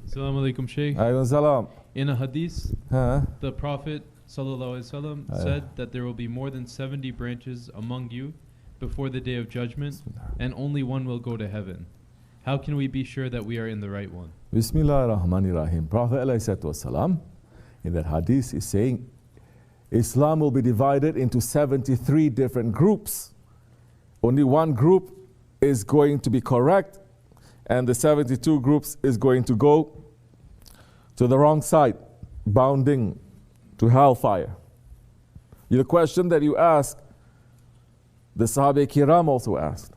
Assalamu alaikum, Shaykh. Alaykum salam. In a hadith, Huh? the Prophet ﷺ said that there will be more than 70 branches among you before the day of judgment, and only one will go to heaven. How can we be sure that we are in the right one? Bismillah ar-Rahman ar-Rahim. Prophet ﷺ in that hadith is saying Islam will be divided into 73 different groups. Only one group is going to be correct, and the 72 groups is going to go to the wrong side, bounding to hellfire. The question that you asked, the Sahaba-i-Kiram also asked.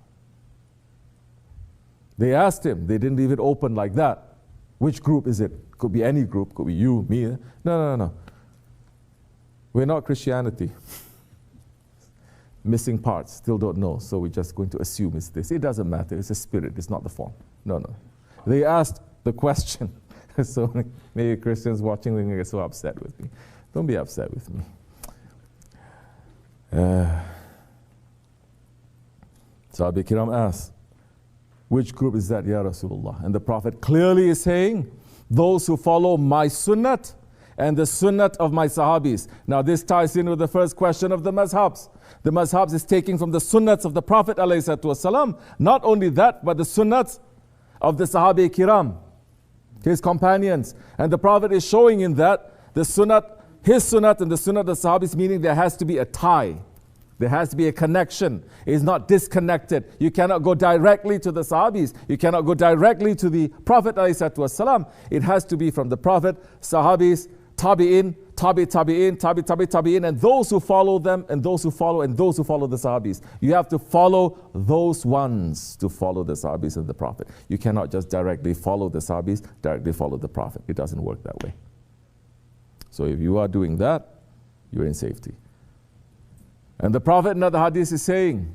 They asked him, they didn't leave it open like that. Which group is it? Could be any group, could be you, me. No. We're not Christianity. Missing parts, still don't know, so we're just going to assume it's this. It doesn't matter, it's a spirit, it's not the form. No. They asked the question. So maybe Christians watching will get so upset with me. Don't be upset with me. Sahaba Kiram asked, which group is that, Ya Rasulullah? And the Prophet clearly is saying, those who follow my sunnat and the sunnat of my sahabis. Now this ties in with the first question of the mazhabs. The mazhabs is taking from the sunnats of the Prophet ﷺ. Not only that, but the sunnats of the Sahaba Kiram, his companions. And the Prophet is showing in that the sunnat, his sunnat and the sunnat of the sahabis, meaning there has to be a tie. There has to be a connection. It is not disconnected. You cannot go directly to the sahabis. You cannot go directly to the Prophet ﷺ. It has to be from the Prophet, sahabis, tabi'in, tabi'in, and those who follow them, and those who follow, and those who follow the sahabis. You have to follow those ones to follow the sahabis and the Prophet. You cannot just directly follow the sahabis, directly follow the Prophet. It doesn't work that way. So if you are doing that, you're in safety. And the Prophet in another hadith is saying,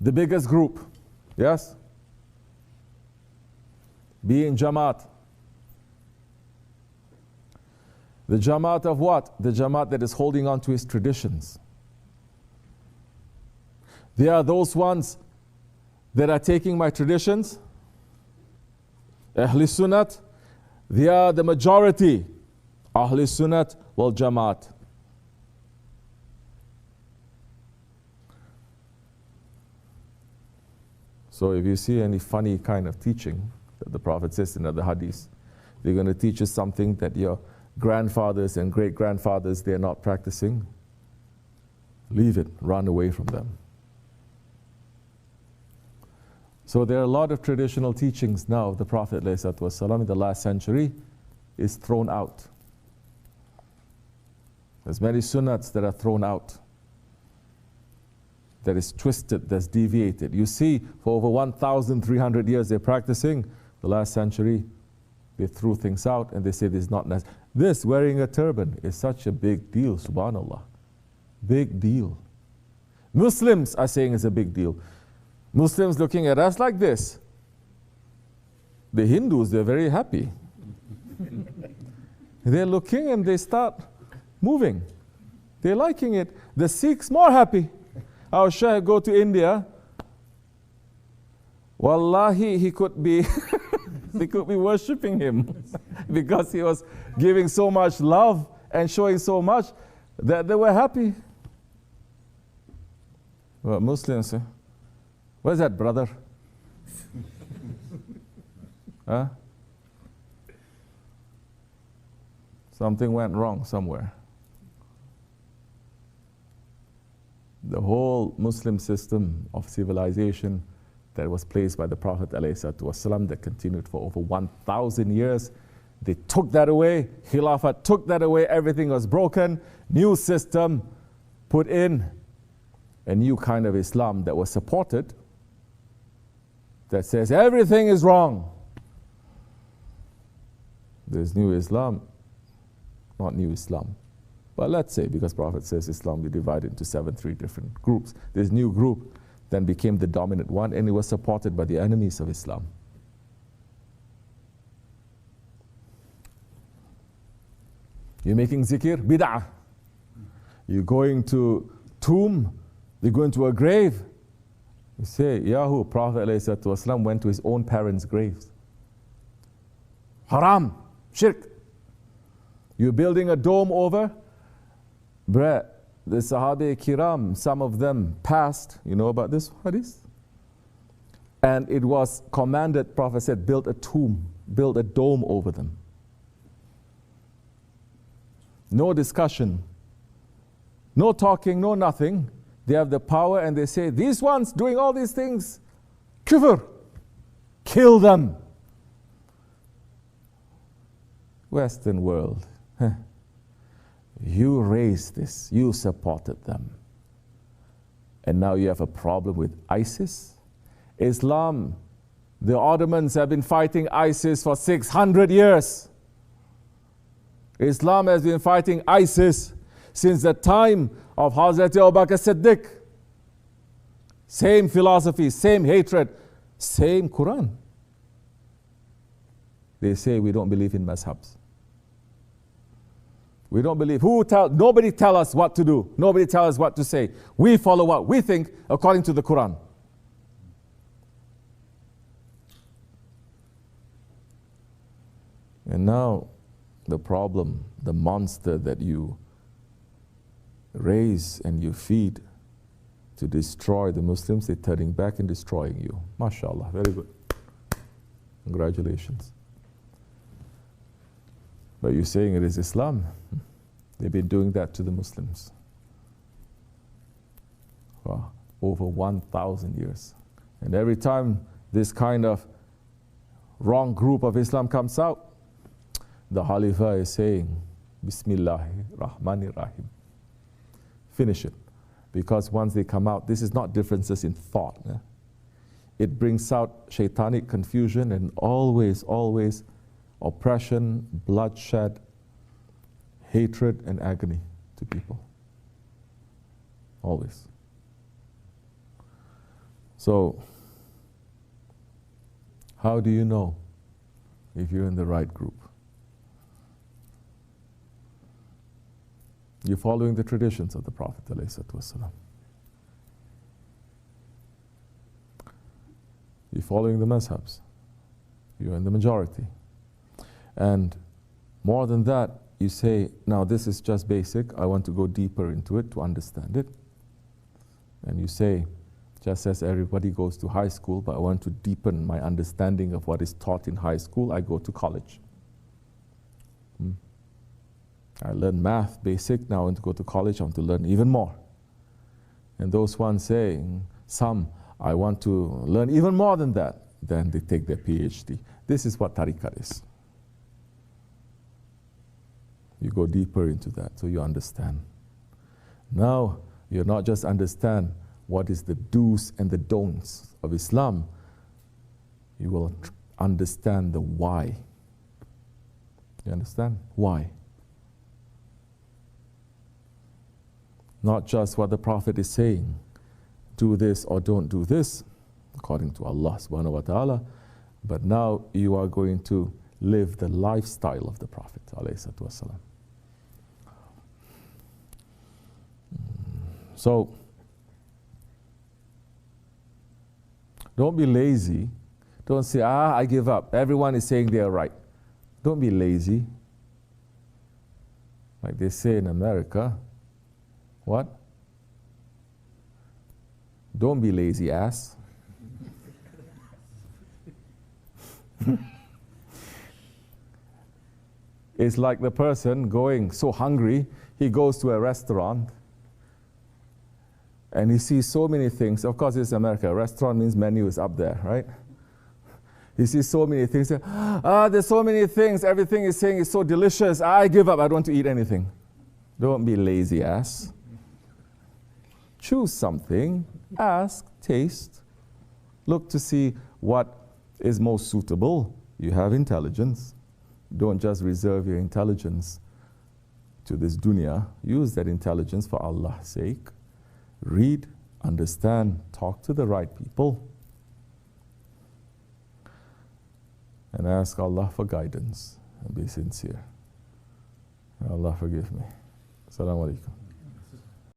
the biggest group, yes, be in Jamaat. The Jamaat of what? The Jamaat that is holding on to his traditions. They are those ones that are taking my traditions. Ahl Sunnat, they are the majority. Ahl Sunnat wal Jamaat. So if you see any funny kind of teaching that the Prophet says in other hadiths, they're going to teach you something that your grandfathers and great-grandfathers, they're not practicing, leave it, run away from them. So there are a lot of traditional teachings now of the Prophet ﷺ in the last century is thrown out. There's many sunnats that are thrown out, that is twisted, that's deviated. You see, for over 1,300 years they're practicing. The last century, they threw things out and they say this is not necessary. This, wearing a turban, is such a big deal, subhanAllah. Big deal. Muslims are saying it's a big deal. Muslims looking at us like this. The Hindus, they're very happy. They're looking and they start moving. They're liking it. The Sikhs more happy. Our Shaykh go to India. Wallahi, he could be they could be worshipping him because he was giving so much love and showing so much that they were happy. Well, Muslims say, where's that brother? Huh? Something went wrong somewhere. The whole Muslim system of civilization that was placed by the Prophet ﷺ that continued for over 1,000 years, they took that away. Khilafah took that away. Everything was broken. New system put in. A new kind of Islam that was supported, that says everything is wrong. There's new Islam, not new Islam. But let's say, because Prophet says Islam will be divided into 73 different groups, this new group then became the dominant one, and it was supported by the enemies of Islam. You're making zikr, bid'ah. You're going to tomb, you're going to a grave. You say, Yahoo, Prophet ﷺ went to his own parents' graves. Haram, shirk. You're building a dome over, bruh, the Sahabi Kiram, some of them passed, you know about this hadith? And it was commanded, Prophet said, build a tomb, build a dome over them. No discussion, no talking, no nothing. They have the power and they say, these ones doing all these things, kufr, kill them. Western world, you raised this, you supported them. And now you have a problem with ISIS? Islam, the Ottomans have been fighting ISIS for 600 years. Islam has been fighting ISIS since the time of Hazrat Abu Bakr Siddiq. Same philosophy, same hatred, same Quran. They say we don't believe in mazhabs. We don't believe. Nobody tell us what to do. Nobody tell us what to say. We follow what we think according to the Quran. And now the problem, the monster that you raise and you feed to destroy the Muslims, they're turning back and destroying you. MashaAllah, very good. Congratulations. But you're saying it is Islam. They've been doing that to the Muslims for over 1,000 years. And every time this kind of wrong group of Islam comes out, the Khalifa is saying, Bismillahir Rahmanir Rahim. Finish it. Because once they come out, this is not differences in thought. It brings out shaitanic confusion and always oppression, bloodshed, hatred, and agony to people. Always. So, how do you know if you're in the right group? You're following the traditions of the Prophet ﷺ. You're following the mazhabs. You're in the majority. And more than that, you say, now this is just basic, I want to go deeper into it to understand it. And you say, just as everybody goes to high school, but I want to deepen my understanding of what is taught in high school, I go to college. I learn math, basic, now I want to go to college, I want to learn even more. And those ones saying, some, I want to learn even more than that, then they take their PhD. This is what tariqah is. You go deeper into that so you understand. Now, you not just understand what is the do's and the don'ts of Islam, you will understand the why. You understand? Why? Not just what the Prophet is saying, do this or don't do this, according to Allah subhanahu wa ta'ala, but now you are going to live the lifestyle of the Prophet alayhi salatu wasalam. So, don't be lazy. Don't say, I give up. Everyone is saying they are right. Don't be lazy. Like they say in America, what? Don't be lazy, ass. It's like the person going so hungry, he goes to a restaurant and he sees so many things. Of course, it's America. A restaurant means menu is up there, right? He sees so many things. There's so many things. Everything is saying is so delicious. I give up. I don't want to eat anything. Don't be lazy, ass. Choose something. Ask, taste. Look to see what is most suitable. You have intelligence. Don't just reserve your intelligence to this dunya. Use that intelligence for Allah's sake. Read, understand, talk to the right people, and ask Allah for guidance and be sincere. Allah forgive me. Assalamu alaikum.